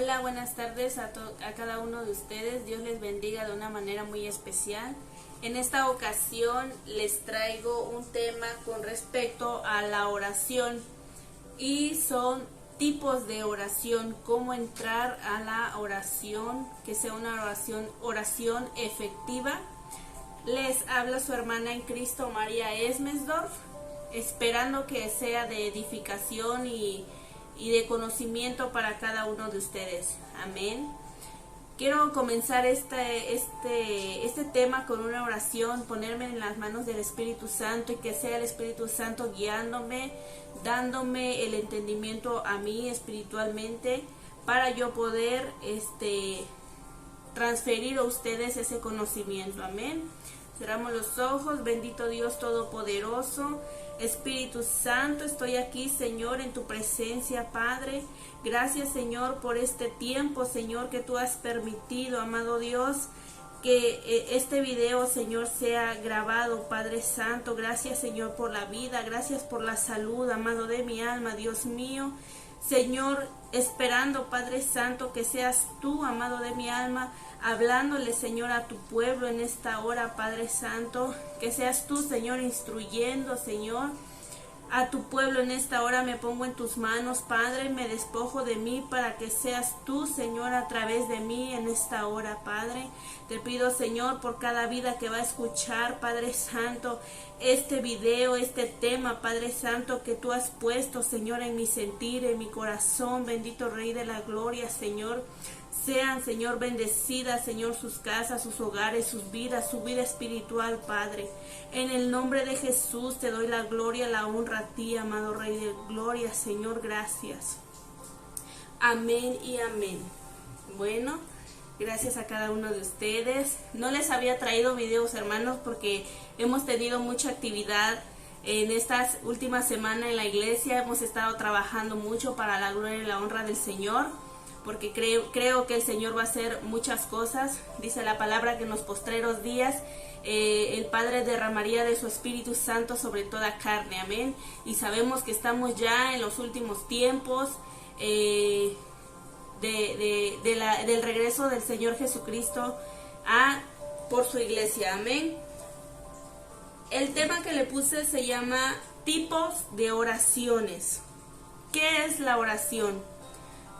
Hola, buenas tardes a cada uno de ustedes. Dios les bendiga de una manera muy especial. En esta ocasión les traigo un tema con respecto a la oración y son tipos de oración, cómo entrar a la oración, que sea una oración efectiva. Les habla su hermana en Cristo, María Esmesdorf, esperando que sea de edificación y de conocimiento para cada uno de ustedes. Amén. Quiero comenzar este tema con una oración, ponerme en las manos del Espíritu Santo y que sea el Espíritu Santo guiándome, dándome el entendimiento a mí espiritualmente para yo poder transferir a ustedes ese conocimiento. Amén. Cerramos los ojos. Bendito Dios Todopoderoso, Espíritu Santo, estoy aquí, Señor, en tu presencia, Padre. Gracias, Señor, por este tiempo, Señor, que tú has permitido, amado Dios, que este video, Señor, sea grabado, Padre Santo. Gracias, Señor, por la vida, gracias por la salud, amado de mi alma, Dios mío. Señor, esperando, Padre Santo, que seas tú, amado de mi alma, hablándole, Señor, a tu pueblo en esta hora, Padre Santo. Que seas tú, Señor, instruyendo, Señor, a tu pueblo en esta hora. Me pongo en tus manos, Padre, me despojo de mí para que seas tú, Señor, a través de mí en esta hora, Padre. Te pido, Señor, por cada vida que va a escuchar, Padre Santo, este video, este tema, Padre Santo, que tú has puesto, Señor, en mi sentir, en mi corazón. Bendito Rey de la Gloria, Señor. Sean, Señor, bendecidas, Señor, sus casas, sus hogares, sus vidas, su vida espiritual, Padre. En el nombre de Jesús te doy la gloria, la honra a ti, amado Rey de Gloria, Señor, gracias. Amén y amén. Bueno, gracias a cada uno de ustedes. No les había traído videos, hermanos, porque hemos tenido mucha actividad en estas últimas semanas en la iglesia. Hemos estado trabajando mucho para la gloria y la honra del Señor, porque creo que el Señor va a hacer muchas cosas. Dice la palabra que en los postreros días el Padre derramaría de su Espíritu Santo sobre toda carne. Amén. Y sabemos que estamos ya en los últimos tiempos del regreso del Señor Jesucristo por su iglesia. Amén. El tema que le puse se llama tipos de oraciones. ¿Qué es la oración?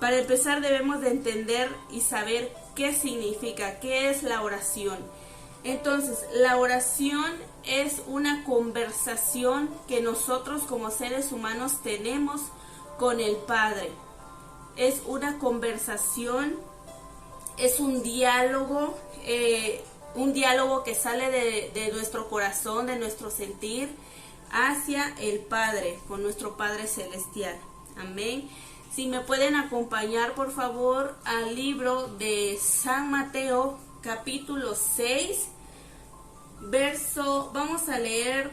Para empezar debemos de entender y saber qué significa, qué es la oración. Entonces, la oración es una conversación que nosotros como seres humanos tenemos con el Padre. Es una conversación, es un diálogo que sale de nuestro corazón, de nuestro sentir, hacia el Padre, con nuestro Padre Celestial. Amén. Si me pueden acompañar, por favor, al libro de San Mateo, capítulo 6, vamos a leer,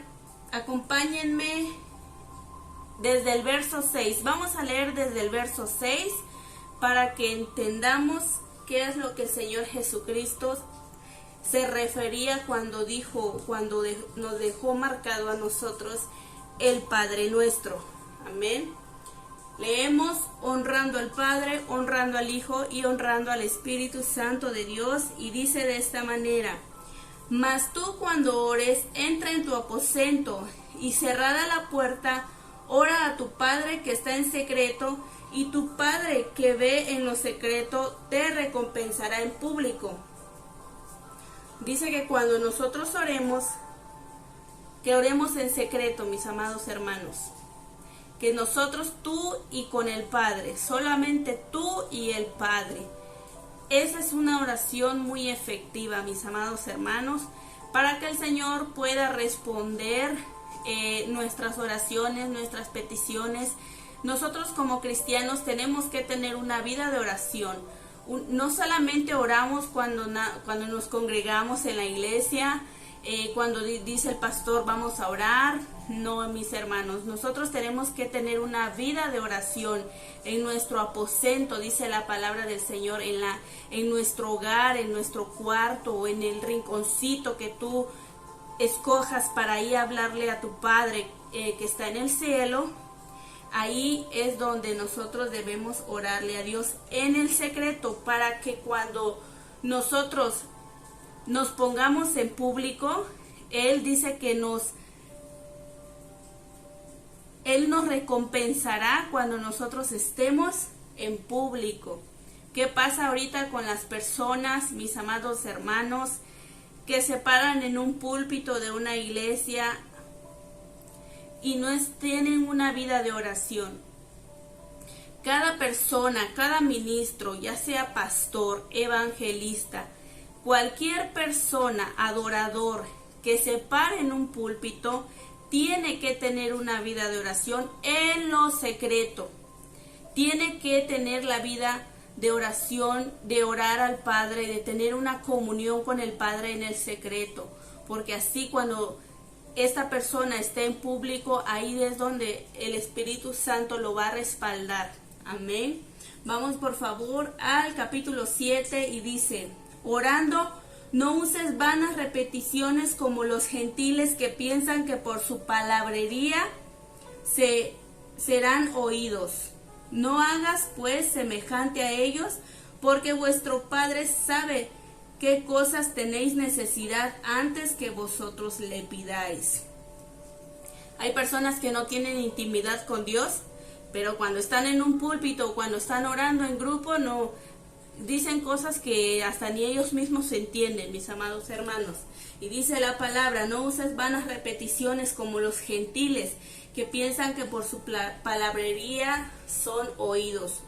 acompáñenme desde el verso 6. Vamos a leer desde el verso 6 para que entendamos qué es lo que el Señor Jesucristo se refería cuando nos dejó marcado a nosotros el Padre Nuestro. Amén. Leemos: honrando al Padre, honrando al Hijo y honrando al Espíritu Santo de Dios. Y dice de esta manera: mas tú cuando ores, entra en tu aposento y cerrada la puerta, ora a tu Padre que está en secreto, y tu Padre que ve en lo secreto te recompensará en público. Dice que cuando nosotros oremos, que oremos en secreto, mis amados hermanos. Que nosotros, tú y con el Padre, solamente tú y el Padre. Esa es una oración muy efectiva, mis amados hermanos, para que el Señor pueda responder nuestras oraciones, nuestras peticiones. Nosotros como cristianos tenemos que tener una vida de oración. No solamente oramos cuando nos congregamos en la iglesia, cuando dice el pastor vamos a orar. No, mis hermanos, nosotros tenemos que tener una vida de oración en nuestro aposento, dice la palabra del Señor, en nuestro hogar, en nuestro cuarto o en el rinconcito que tú escojas para ir a hablarle a tu Padre que está en el cielo. Ahí es donde nosotros debemos orarle a Dios en el secreto, para que cuando nosotros nos pongamos en público, Él dice que Él nos recompensará cuando nosotros estemos en público. ¿Qué pasa ahorita con las personas, mis amados hermanos, que se paran en un púlpito de una iglesia y no tienen una vida de oración? Cada persona, cada ministro, ya sea pastor, evangelista, cualquier persona, adorador, que se pare en un púlpito, tiene que tener una vida de oración en lo secreto. Tiene que tener la vida de oración, de orar al Padre, de tener una comunión con el Padre en el secreto. Porque así cuando esta persona esté en público, ahí es donde el Espíritu Santo lo va a respaldar. Amén. Vamos por favor al capítulo 7 y dice: orando, no uses vanas repeticiones como los gentiles que piensan que por su palabrería serán oídos. No hagas pues semejante a ellos, porque vuestro Padre sabe qué cosas tenéis necesidad antes que vosotros le pidáis. Hay personas que no tienen intimidad con Dios, pero cuando están en un púlpito o cuando están orando en grupo, no dicen cosas que hasta ni ellos mismos se entienden, mis amados hermanos. Y dice la palabra: no uses vanas repeticiones como los gentiles que piensan que por su palabrería son oídos.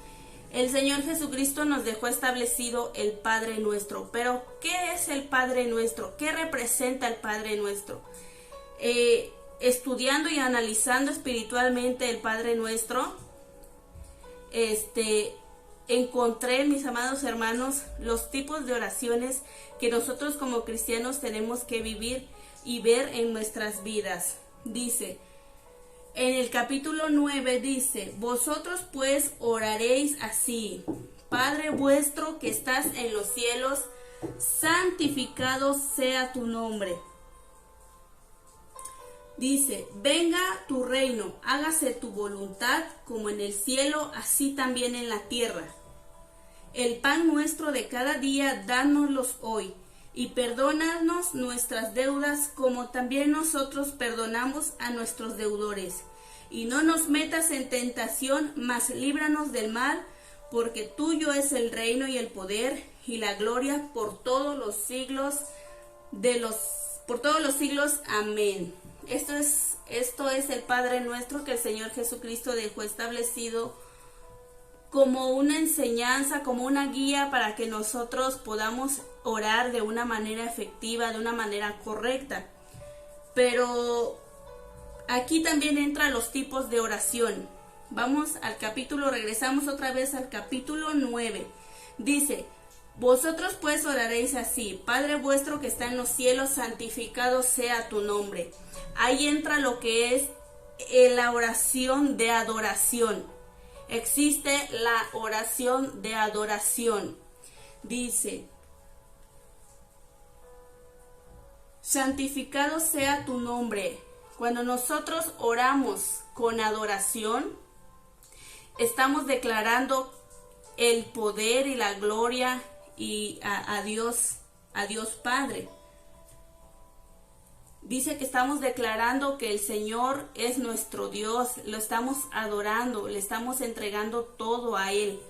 El Señor Jesucristo nos dejó establecido el Padre Nuestro. Pero ¿qué es el Padre Nuestro? ¿Qué representa el Padre Nuestro? Estudiando y analizando espiritualmente el Padre Nuestro, encontré, mis amados hermanos, los tipos de oraciones que nosotros como cristianos tenemos que vivir y ver en nuestras vidas. Dice, en el capítulo 9 dice: vosotros pues oraréis así: Padre vuestro que estás en los cielos, santificado sea tu nombre. Dice: venga tu reino, hágase tu voluntad como en el cielo, así también en la tierra. El pan nuestro de cada día, dánoslos hoy, y perdónanos nuestras deudas, como también nosotros perdonamos a nuestros deudores. Y no nos metas en tentación, mas líbranos del mal, porque tuyo es el reino y el poder y la gloria por todos los siglos Amén. Esto es el Padre Nuestro que el Señor Jesucristo dejó establecido como una enseñanza, como una guía para que nosotros podamos orar de una manera efectiva, de una manera correcta. Pero aquí también entran los tipos de oración. Vamos al capítulo, regresamos otra vez al capítulo 9. Dice: vosotros pues oraréis así: Padre vuestro que está en los cielos, santificado sea tu nombre. Ahí entra lo que es la oración de adoración. Existe la oración de adoración. Dice: santificado sea tu nombre. Cuando nosotros oramos con adoración, estamos declarando el poder y la gloria y a Dios Padre. Dice que estamos declarando que el Señor es nuestro Dios, lo estamos adorando, le estamos entregando todo a Él.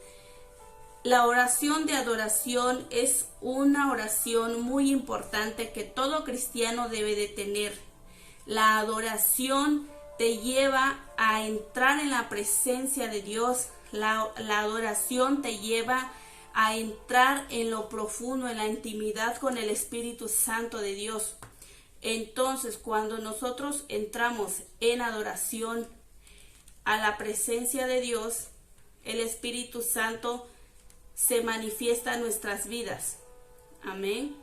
La oración de adoración es una oración muy importante que todo cristiano debe de tener. La adoración te lleva a entrar en la presencia de Dios. La adoración te lleva a entrar en lo profundo, en la intimidad con el Espíritu Santo de Dios. Entonces, cuando nosotros entramos en adoración a la presencia de Dios, el Espíritu Santo se manifiesta en nuestras vidas. Amén.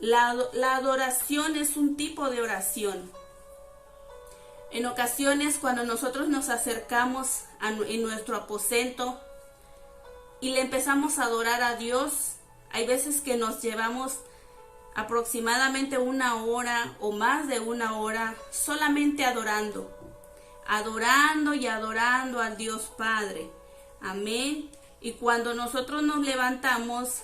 La adoración es un tipo de oración. En ocasiones, cuando nosotros nos acercamos en nuestro aposento y le empezamos a adorar a Dios, hay veces que nos llevamos aproximadamente 1 hora o más de 1 hora solamente adorando. adorando y adorando al Dios Padre. Amén. Y cuando nosotros nos levantamos,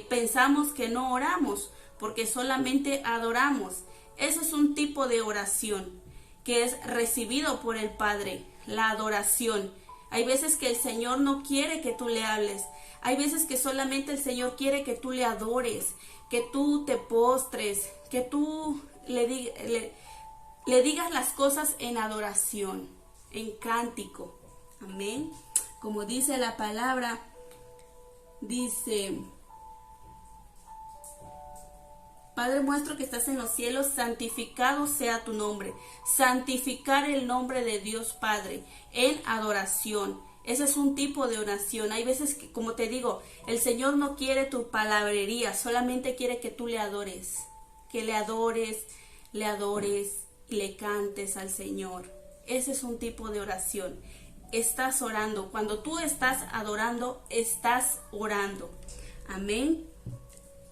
pensamos que no oramos, porque solamente adoramos. Eso es un tipo de oración que es recibido por el Padre, la adoración. Hay veces que el Señor no quiere que tú le hables. Hay veces que solamente el Señor quiere que tú le adores, que tú te postres, que tú le digas las cosas en adoración, en cántico. Amén. Como dice la palabra, dice: Padre nuestro que estás en los cielos, santificado sea tu nombre. Santificar el nombre de Dios Padre en adoración. Ese es un tipo de oración. Hay veces que, como te digo, el Señor no quiere tu palabrería, solamente quiere que tú le adores. Que le adores y le cantes al Señor. Ese es un tipo de oración. Estás orando. Cuando tú estás adorando, estás orando. Amén.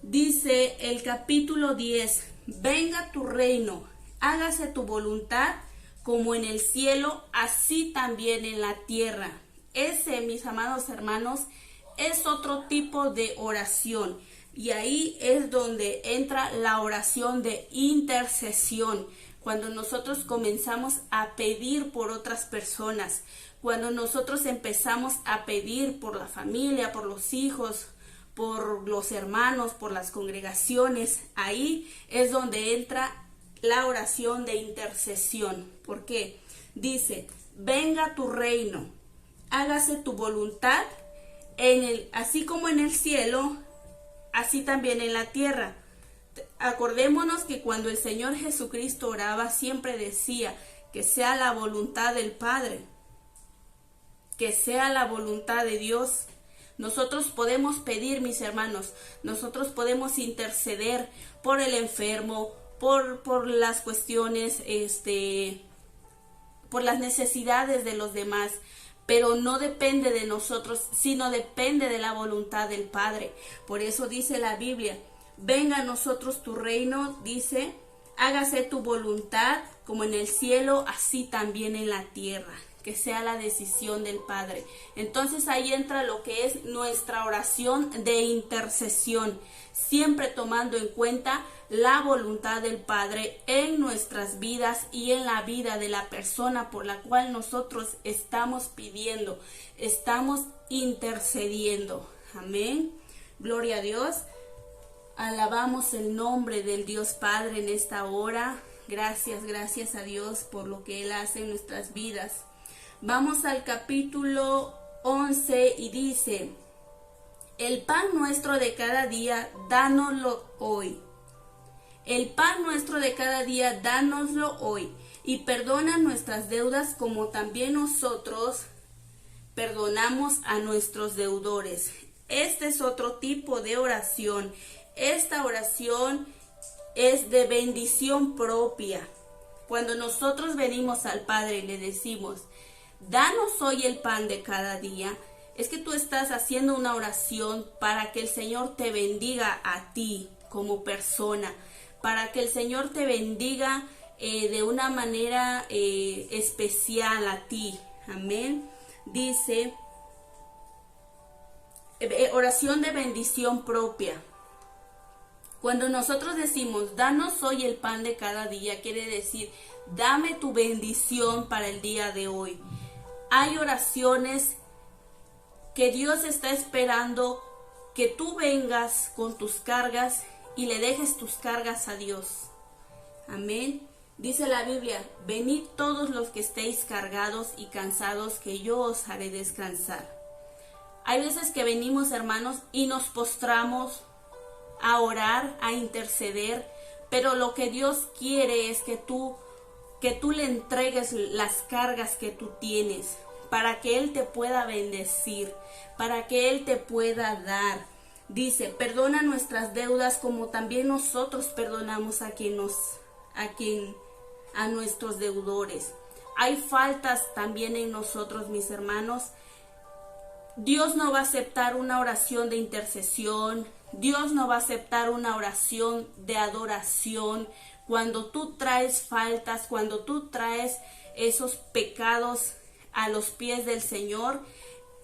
Dice el capítulo 10, venga tu reino, hágase tu voluntad como en el cielo, así también en la tierra. Ese, mis amados hermanos, es otro tipo de oración. Y ahí es donde entra la oración de intercesión. Cuando nosotros comenzamos a pedir por otras personas, cuando nosotros empezamos a pedir por la familia, por los hijos, por los hermanos, por las congregaciones, ahí es donde entra la oración de intercesión. ¿Por qué? Dice, venga tu reino, hágase tu voluntad, así como en el cielo, así también en la tierra. Acordémonos que cuando el Señor Jesucristo oraba, siempre decía que sea la voluntad del Padre, que sea la voluntad de Dios. Nosotros podemos pedir, mis hermanos, nosotros podemos interceder por el enfermo, por las cuestiones, por las necesidades de los demás, pero no depende de nosotros, sino depende de la voluntad del Padre. Por eso dice la Biblia, venga a nosotros tu reino, dice, hágase tu voluntad como en el cielo, así también en la tierra. Que sea la decisión del Padre. Entonces ahí entra lo que es nuestra oración de intercesión, siempre tomando en cuenta la voluntad del Padre en nuestras vidas y en la vida de la persona por la cual nosotros estamos pidiendo, estamos intercediendo. Amén. Gloria a Dios. Alabamos el nombre del Dios Padre en esta hora. Gracias a Dios por lo que Él hace en nuestras vidas. Vamos al capítulo 11 y dice, el pan nuestro de cada día, dánoslo hoy. El pan nuestro de cada día, dánoslo hoy. Y perdona nuestras deudas como también nosotros perdonamos a nuestros deudores. Este es otro tipo de oración. Esta oración es de bendición propia. Cuando nosotros venimos al Padre y le decimos, danos hoy el pan de cada día, es que tú estás haciendo una oración para que el Señor te bendiga a ti como persona, para que el Señor te bendiga de una manera especial a ti. Amén. Dice, oración de bendición propia. Cuando nosotros decimos, danos hoy el pan de cada día, quiere decir, dame tu bendición para el día de hoy. Hay oraciones que Dios está esperando que tú vengas con tus cargas y le dejes tus cargas a Dios. Amén. Dice la Biblia, venid todos los que estéis cargados y cansados, que yo os haré descansar. Hay veces que venimos, hermanos, y nos postramos a orar, a interceder, pero lo que Dios quiere es que tú le entregues las cargas que tú tienes, para que Él te pueda bendecir, para que Él te pueda dar. Dice, perdona nuestras deudas como también nosotros perdonamos a nuestros deudores. Hay faltas también en nosotros, mis hermanos. Dios no va a aceptar una oración de intercesión. Dios no va a aceptar una oración de adoración cuando tú traes faltas, cuando tú traes esos pecados a los pies del Señor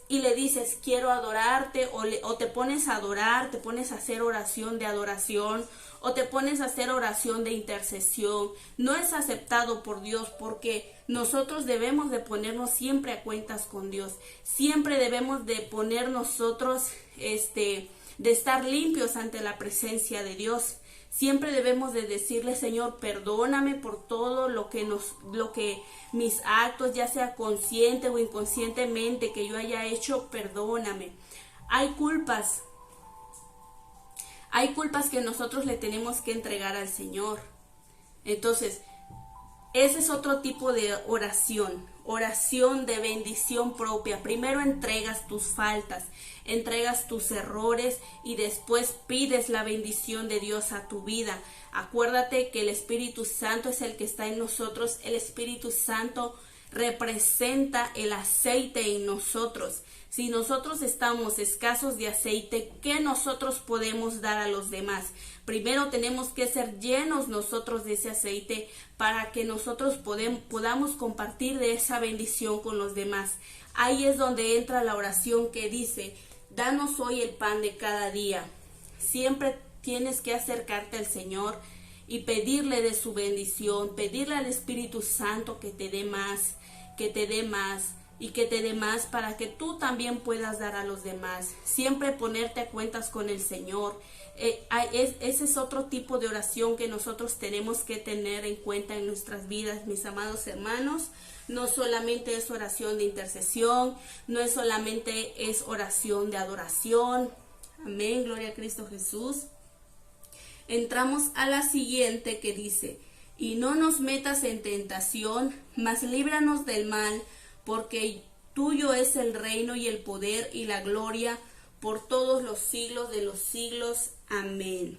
y le dices quiero adorarte, o te pones a adorar, te pones a hacer oración de adoración, o te pones a hacer oración de intercesión, no es aceptado por Dios, porque nosotros debemos de ponernos siempre a cuentas con Dios, siempre debemos de poner nosotros, de estar limpios ante la presencia de Dios. Siempre debemos de decirle, Señor, perdóname por todo lo que mis actos, ya sea consciente o inconscientemente, que yo haya hecho, perdóname. Hay culpas que nosotros le tenemos que entregar al Señor. Entonces, ese es otro tipo de oración de bendición propia. Primero entregas tus faltas, entregas tus errores y después pides la bendición de Dios a tu vida. Acuérdate que el Espíritu Santo es el que está en nosotros. El Espíritu Santo representa el aceite en nosotros. Si nosotros estamos escasos de aceite, ¿qué nosotros podemos dar a los demás? Primero tenemos que ser llenos nosotros de ese aceite para que nosotros podamos compartir de esa bendición con los demás. Ahí es donde entra la oración que dice, danos hoy el pan de cada día. Siempre tienes que acercarte al Señor y pedirle de su bendición, pedirle al Espíritu Santo que te dé más, que te dé más y que te dé más para que tú también puedas dar a los demás. Siempre ponerte a cuentas con el Señor. Ese es otro tipo de oración que nosotros tenemos que tener en cuenta en nuestras vidas, mis amados hermanos. No solamente es oración de intercesión, no es solamente es oración de adoración. Amén, gloria a Cristo Jesús. Entramos a la siguiente que dice, y no nos metas en tentación, mas líbranos del mal, porque tuyo es el reino y el poder y la gloria por todos los siglos de los siglos. Amén.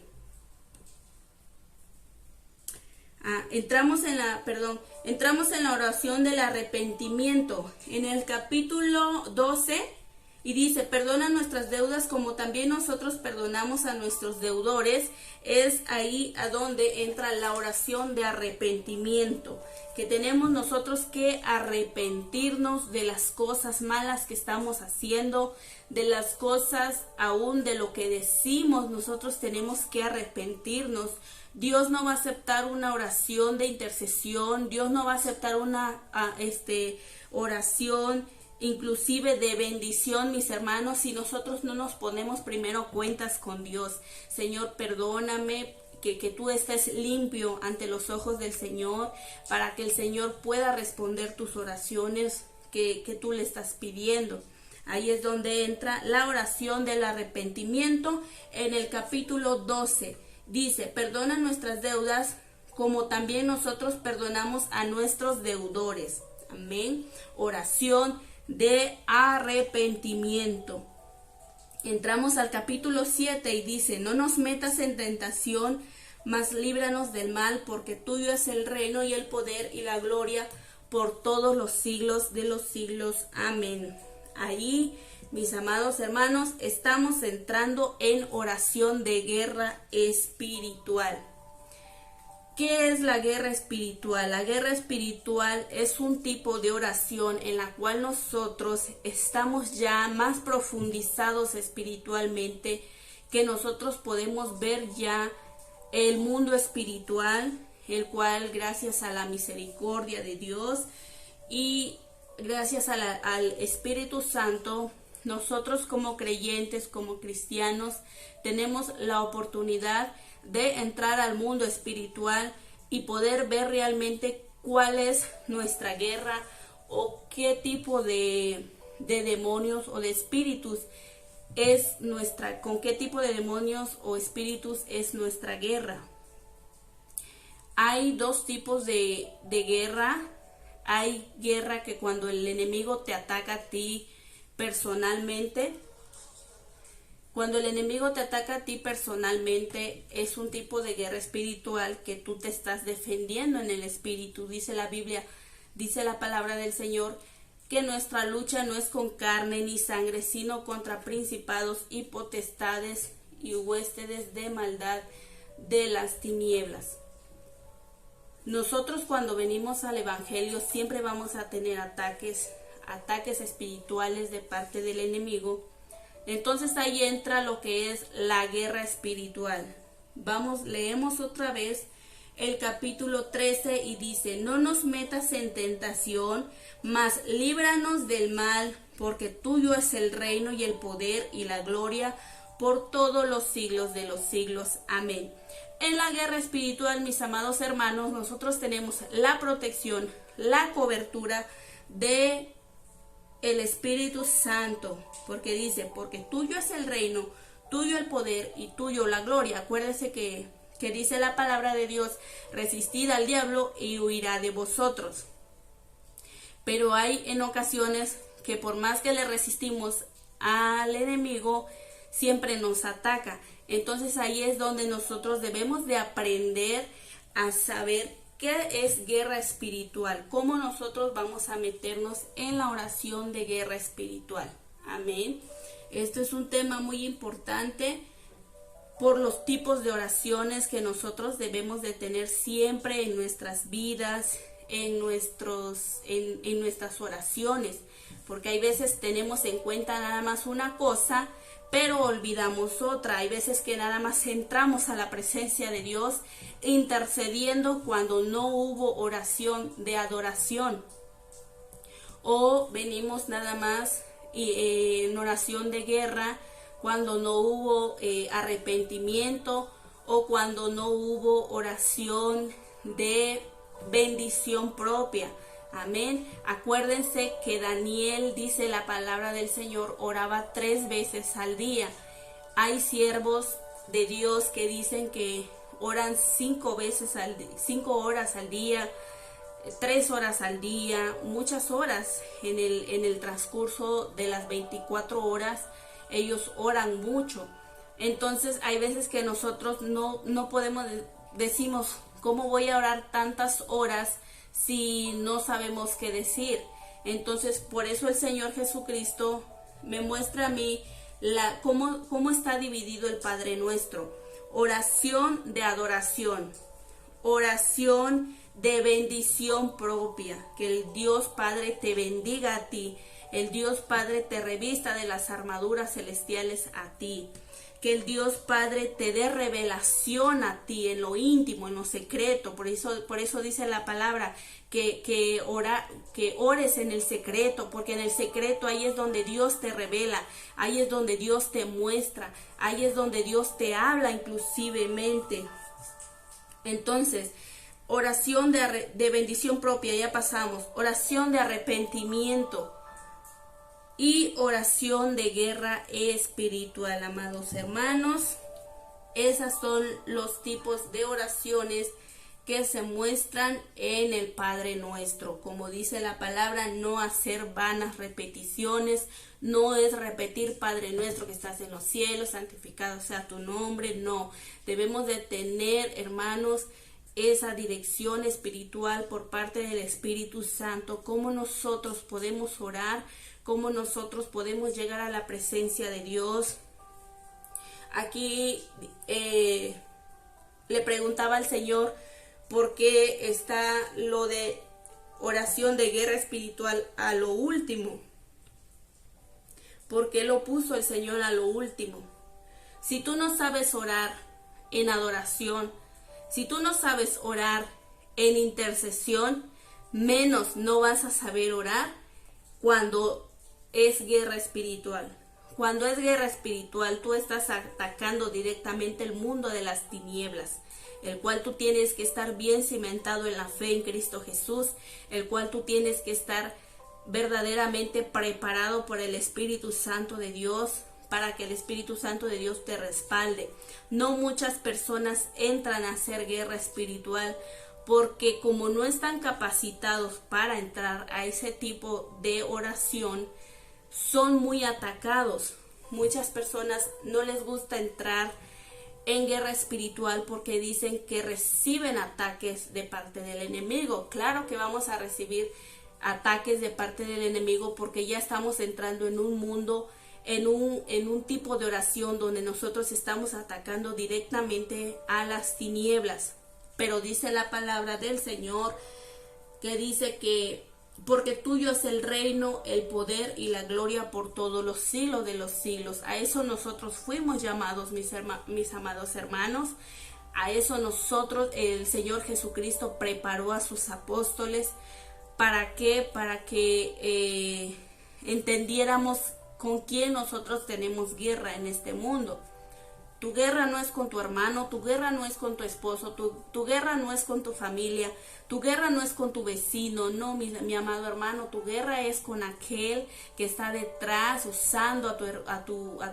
Entramos en la oración del arrepentimiento, en el capítulo 12, y dice, perdona nuestras deudas como también nosotros perdonamos a nuestros deudores. Es ahí a donde entra la oración de arrepentimiento, que tenemos nosotros que arrepentirnos de las cosas malas que estamos haciendo, de las cosas aún de lo que decimos, nosotros tenemos que arrepentirnos. Dios no va a aceptar una oración de intercesión, Dios no va a aceptar una oración inclusive de bendición, mis hermanos, si nosotros no nos ponemos primero cuentas con Dios. Señor, perdóname, que tú estés limpio ante los ojos del Señor, para que el Señor pueda responder tus oraciones que tú le estás pidiendo. Ahí es donde entra la oración del arrepentimiento en el capítulo 12. Dice, perdona nuestras deudas como también nosotros perdonamos a nuestros deudores. Amén. Oración de arrepentimiento. Entramos al capítulo 7 y dice, no nos metas en tentación, mas líbranos del mal, porque tuyo es el reino y el poder y la gloria por todos los siglos de los siglos. Amén. Ahí, mis amados hermanos, estamos entrando en oración de guerra espiritual. ¿Qué es la guerra espiritual? La guerra espiritual es un tipo de oración en la cual nosotros estamos ya más profundizados espiritualmente, que nosotros podemos ver ya el mundo espiritual, el cual gracias a la misericordia de Dios y gracias al Espíritu Santo, nosotros como creyentes, como cristianos, tenemos la oportunidad de entrar al mundo espiritual y poder ver realmente cuál es nuestra guerra o qué tipo de demonios o de espíritus es nuestra, con qué tipo de demonios o espíritus es nuestra guerra. Hay dos tipos de guerra. Hay guerra que cuando el enemigo te ataca a ti personalmente. Cuando el enemigo te ataca a ti personalmente, es un tipo de guerra espiritual que tú te estás defendiendo en el espíritu. Dice la Biblia, dice la palabra del Señor, que nuestra lucha no es con carne ni sangre, sino contra principados y potestades y huéspedes de maldad de las tinieblas. Nosotros cuando venimos al Evangelio siempre vamos a tener ataques espirituales de parte del enemigo. Entonces ahí entra lo que es la guerra espiritual. Leemos otra vez el capítulo 13 y dice: no nos metas en tentación, mas líbranos del mal, porque tuyo es el reino y el poder y la gloria por todos los siglos de los siglos. Amén. En la guerra espiritual, mis amados hermanos, nosotros tenemos la protección, la cobertura de el Espíritu Santo, porque dice: porque tuyo es el reino, tuyo el poder y tuyo la gloria. Acuérdense que dice la palabra de Dios: resistid al diablo y huirá de vosotros. Pero hay en ocasiones que por más que le resistimos al enemigo, siempre nos ataca. Entonces ahí es donde nosotros debemos de aprender a saber qué es guerra espiritual, cómo nosotros vamos a meternos en la oración de guerra espiritual. Amén. Esto es un tema muy importante por los tipos de oraciones que nosotros debemos de tener siempre en nuestras vidas, en nuestras oraciones, porque hay veces tenemos en cuenta nada más una cosa, pero olvidamos otra. Hay veces que nada más entramos a la presencia de Dios intercediendo cuando no hubo oración de adoración, o venimos nada más en oración de guerra cuando no hubo arrepentimiento, o cuando no hubo oración de bendición propia. Amén. Acuérdense que Daniel, dice la palabra del Señor, oraba 3 veces al día. Hay siervos de Dios que dicen que oran 5 horas al día, 3 horas al día, muchas horas en el transcurso de las 24 horas. Ellos oran mucho. Entonces hay veces que nosotros no podemos, decimos: ¿cómo voy a orar tantas horas si no sabemos qué decir? Entonces por eso el Señor Jesucristo me muestra a mí cómo está dividido el Padre Nuestro: oración de adoración, oración de bendición propia, que el Dios Padre te bendiga a ti, el Dios Padre te revista de las armaduras celestiales a ti, que el Dios Padre te dé revelación a ti en lo íntimo, en lo secreto. Por eso dice la palabra que ores en el secreto, porque en el secreto ahí es donde Dios te revela, ahí es donde Dios te muestra, ahí es donde Dios te habla inclusivemente. Entonces, oración de bendición propia, ya pasamos. Oración de arrepentimiento y oración de guerra espiritual, amados hermanos. Esas son los tipos de oraciones que se muestran en el Padre Nuestro. Como dice la palabra, no hacer vanas repeticiones, no es repetir: Padre Nuestro que estás en los cielos, santificado sea tu nombre. No, debemos de tener, hermanos, esa dirección espiritual por parte del Espíritu Santo, cómo nosotros podemos orar, cómo nosotros podemos llegar a la presencia de Dios. Aquí le preguntaba al Señor por qué está lo de oración de guerra espiritual a lo último. ¿Por qué lo puso el Señor a lo último? Si tú no sabes orar en adoración, si tú no sabes orar en intercesión, menos no vas a saber orar cuando es guerra espiritual. Cuando es guerra espiritual, tú estás atacando directamente el mundo de las tinieblas, el cual tú tienes que estar bien cimentado en la fe en Cristo Jesús, el cual tú tienes que estar verdaderamente preparado por el Espíritu Santo de Dios, para que el Espíritu Santo de Dios te respalde. No muchas personas entran a hacer guerra espiritual porque como no están capacitados para entrar a ese tipo de oración, son muy atacados. Muchas personas no les gusta entrar en guerra espiritual porque dicen que reciben ataques de parte del enemigo. Claro que vamos a recibir ataques de parte del enemigo porque ya estamos entrando en un mundo, en un tipo de oración donde nosotros estamos atacando directamente a las tinieblas. Pero dice la palabra del Señor que dice que porque tuyo es el reino, el poder y la gloria por todos los siglos de los siglos. A eso nosotros fuimos llamados, mis amados hermanos. A eso nosotros, el Señor Jesucristo preparó a sus apóstoles. ¿Para qué? Para que entendiéramos con quién nosotros tenemos guerra en este mundo. Tu guerra no es con tu hermano, tu guerra no es con tu esposo, tu guerra no es con tu familia, tu guerra no es con tu vecino, no, mi amado hermano, tu guerra es con aquel que está detrás, usando a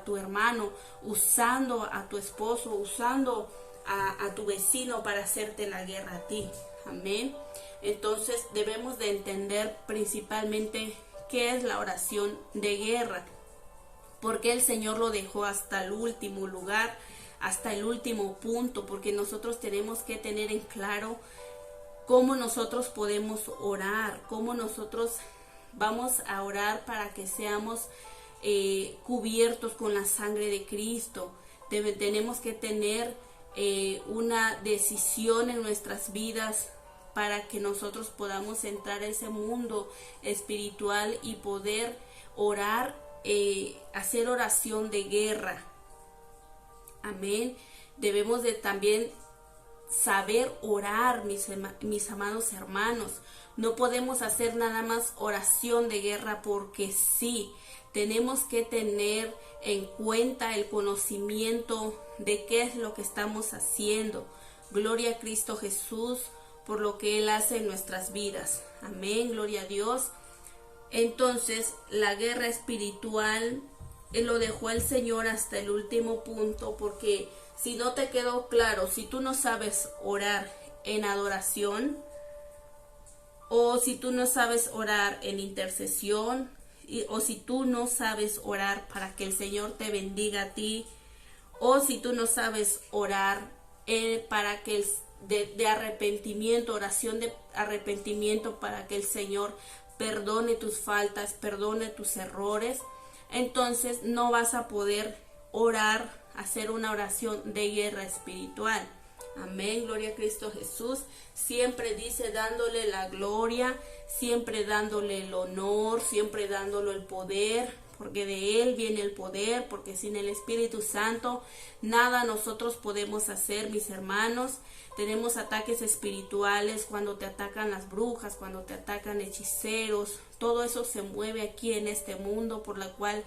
tu hermano, usando a tu esposo, usando a tu vecino para hacerte la guerra a ti. Amén. Entonces debemos de entender principalmente qué es la oración de guerra. Porque el Señor lo dejó hasta el último lugar, hasta el último punto, porque nosotros tenemos que tener en claro cómo nosotros podemos orar, cómo nosotros vamos a orar para que seamos cubiertos con la sangre de Cristo. Tenemos que tener una decisión en nuestras vidas para que nosotros podamos entrar a ese mundo espiritual y poder orar, hacer oración de guerra. Amén. Debemos de también saber orar, mis amados hermanos. No podemos hacer nada más oración de guerra porque sí. Tenemos que tener en cuenta el conocimiento de qué es lo que estamos haciendo. Gloria a Cristo Jesús por lo que Él hace en nuestras vidas. Amén, gloria a Dios. Entonces, la guerra espiritual lo dejó el Señor hasta el último punto, porque si no te quedó claro, si tú no sabes orar en adoración, o si tú no sabes orar en intercesión, o si tú no sabes orar para que el Señor te bendiga a ti, o si tú no sabes orar para que de arrepentimiento, oración de arrepentimiento para que el Señor perdone tus faltas, perdone tus errores, entonces no vas a poder orar, hacer una oración de guerra espiritual. Amén, gloria a Cristo Jesús. Siempre dice dándole la gloria, siempre dándole el honor, siempre dándole el poder, porque de Él viene el poder, porque sin el Espíritu Santo nada nosotros podemos hacer, mis hermanos. Tenemos ataques espirituales cuando te atacan las brujas, cuando te atacan hechiceros. Todo eso se mueve aquí en este mundo, por la cual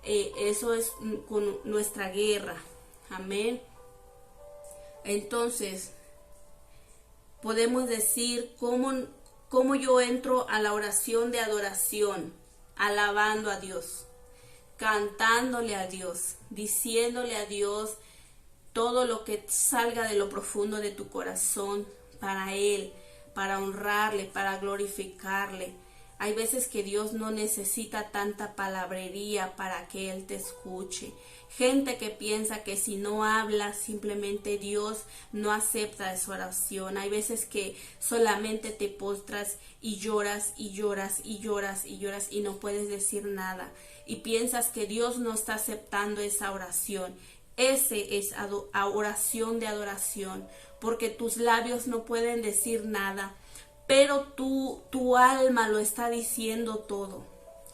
eso es con nuestra guerra. Amén. Entonces, podemos decir cómo yo entro a la oración de adoración, alabando a Dios, cantándole a Dios, diciéndole a Dios todo lo que salga de lo profundo de tu corazón para Él, para honrarle, para glorificarle. Hay veces que Dios no necesita tanta palabrería para que Él te escuche. Gente que piensa que si no habla, simplemente Dios no acepta esa oración. Hay veces que solamente te postras y lloras y lloras y lloras y lloras y no puedes decir nada. Y piensas que Dios no está aceptando esa oración. Ese es oración de adoración, porque tus labios no pueden decir nada, pero tu alma lo está diciendo todo.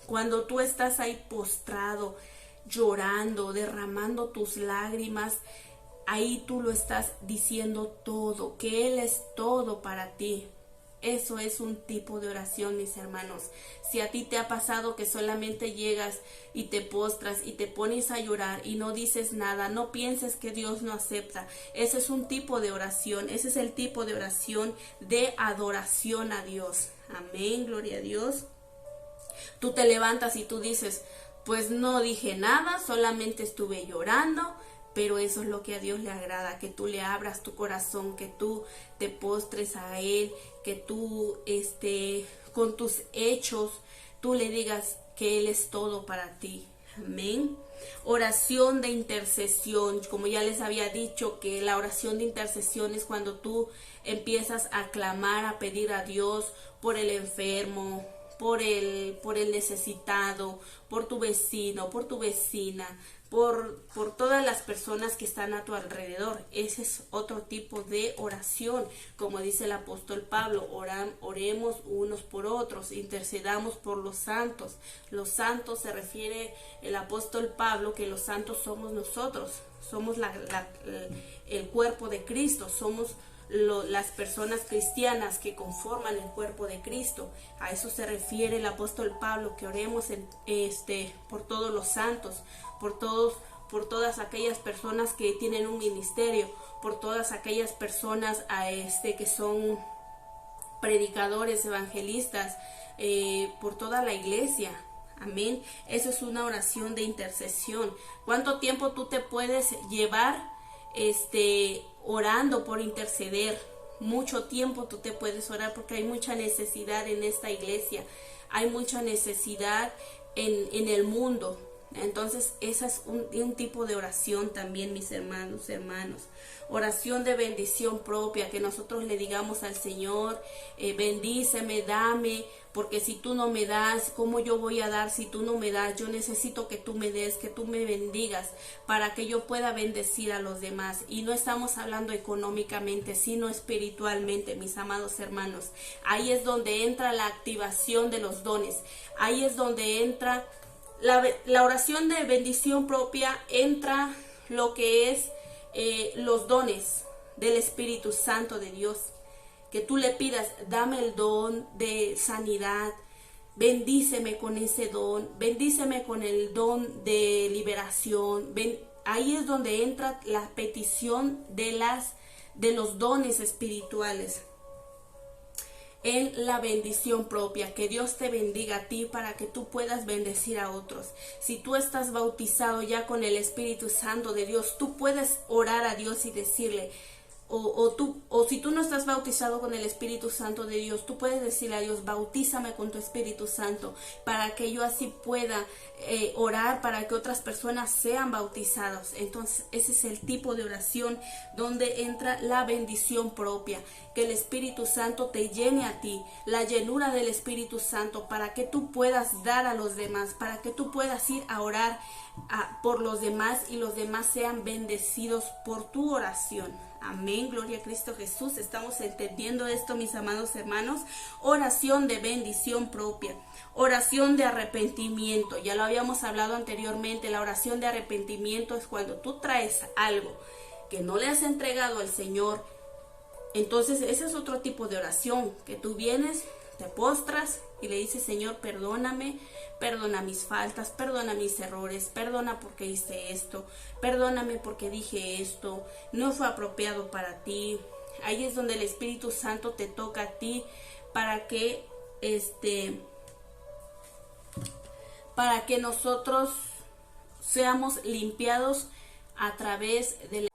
Cuando tú estás ahí postrado, llorando, derramando tus lágrimas, ahí tú lo estás diciendo todo, que Él es todo para ti. Eso es un tipo de oración, mis hermanos. Si a ti te ha pasado que solamente llegas y te postras y te pones a llorar y no dices nada, no pienses que Dios no acepta. Ese es un tipo de oración. Ese es el tipo de oración de adoración a Dios. Amén, gloria a Dios. Tú te levantas y tú dices, pues no dije nada, solamente estuve llorando. Pero eso es lo que a Dios le agrada, que tú le abras tu corazón, que tú te postres a Él, que tú con tus hechos, tú le digas que Él es todo para ti. Amén. Oración de intercesión, como ya les había dicho, que la oración de intercesión es cuando tú empiezas a clamar, a pedir a Dios por el enfermo, por el necesitado, por tu vecino, por tu vecina, por todas las personas que están a tu alrededor. Ese es otro tipo de oración. Como dice el apóstol Pablo, oremos unos por otros, intercedamos por los santos. Los santos se refiere el apóstol Pablo que los santos somos nosotros, somos el cuerpo de Cristo, somos las personas cristianas que conforman el cuerpo de Cristo. A eso se refiere el apóstol Pablo, que oremos por todos los santos, por todas aquellas personas que tienen un ministerio, por todas aquellas personas que son predicadores, evangelistas, por toda la iglesia. Amén. Eso es una oración de intercesión. ¿Cuánto tiempo tú te puedes llevar orando por interceder? Mucho tiempo tú te puedes orar, porque hay mucha necesidad en esta iglesia, hay mucha necesidad en el mundo. Entonces esa es un tipo de oración también, mis hermanos. Oración de bendición propia, que nosotros le digamos al Señor, bendíceme, dame, porque si tú no me das, ¿cómo yo voy a dar si tú no me das? Yo necesito que tú me des, que tú me bendigas, para que yo pueda bendecir a los demás. Y no estamos hablando económicamente, sino espiritualmente, mis amados hermanos. Ahí es donde entra la activación de los dones. Ahí es donde entra la oración de bendición propia, entra lo que es los dones del Espíritu Santo de Dios. Que tú le pidas, dame el don de sanidad, bendíceme con ese don, bendíceme con el don de liberación. Ahí es donde entra la petición de los dones espirituales. En la bendición propia, que Dios te bendiga a ti para que tú puedas bendecir a otros. Si tú estás bautizado ya con el Espíritu Santo de Dios, tú puedes orar a Dios y decirle, o si tú no estás bautizado con el Espíritu Santo de Dios, tú puedes decirle a Dios, bautízame con tu Espíritu Santo, para que yo así pueda orar para que otras personas sean bautizadas. Entonces ese es el tipo de oración donde entra la bendición propia, que el Espíritu Santo te llene a ti, la llenura del Espíritu Santo, para que tú puedas dar a los demás, para que tú puedas ir a orar por los demás y los demás sean bendecidos por tu oración. Amén, gloria a Cristo Jesús. Estamos entendiendo esto, mis amados hermanos. Oración de bendición propia, oración de arrepentimiento. Ya lo habíamos hablado anteriormente. La oración de arrepentimiento es cuando tú traes algo que no le has entregado al Señor. Entonces ese es otro tipo de oración, que tú vienes, te postras y le dices, Señor, perdóname, perdona mis faltas, perdona mis errores, perdona porque hice esto, perdóname porque dije esto, no fue apropiado para ti. Ahí es donde el Espíritu Santo te toca a ti para que nosotros seamos limpiados a través de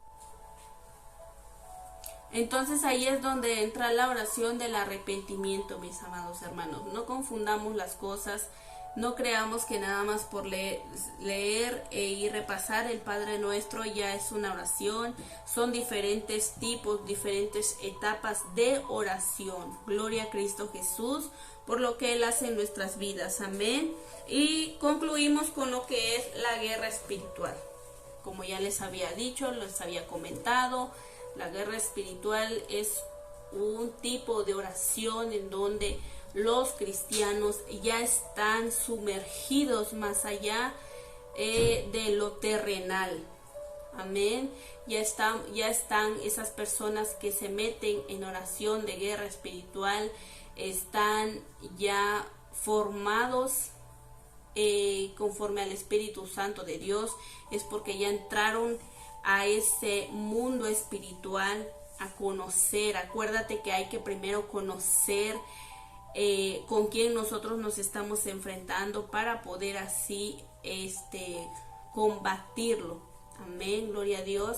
Entonces ahí es donde entra la oración del arrepentimiento, mis amados hermanos. No confundamos las cosas, no creamos que nada más por leer y repasar el Padre Nuestro ya es una oración. Son diferentes tipos, diferentes etapas de oración. Gloria a Cristo Jesús por lo que Él hace en nuestras vidas. Amén. Y concluimos con lo que es la guerra espiritual. Como ya les había dicho, les había comentado, la guerra espiritual es un tipo de oración en donde los cristianos ya están sumergidos más allá de lo terrenal. Amén. Ya están esas personas que se meten en oración de guerra espiritual, están ya formados conforme al Espíritu Santo de Dios. Es porque ya entraron a ese mundo espiritual, a conocer. Acuérdate que hay que primero conocer con quién nosotros nos estamos enfrentando para poder así combatirlo. Amén, gloria a Dios.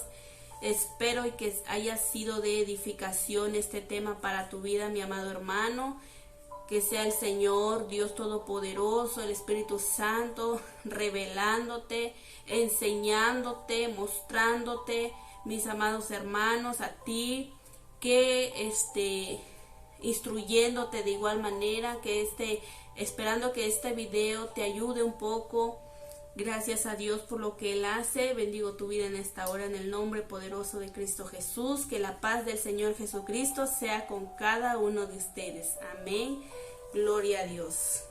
Espero y que haya sido de edificación este tema para tu vida, mi amado hermano. Que sea el Señor, Dios Todopoderoso, el Espíritu Santo, revelándote, enseñándote, mostrándote, mis amados hermanos, a ti, que instruyéndote de igual manera, esperando que este video te ayude un poco. Gracias a Dios por lo que Él hace. Bendigo tu vida en esta hora en el nombre poderoso de Cristo Jesús. Que la paz del Señor Jesucristo sea con cada uno de ustedes. Amén. Gloria a Dios.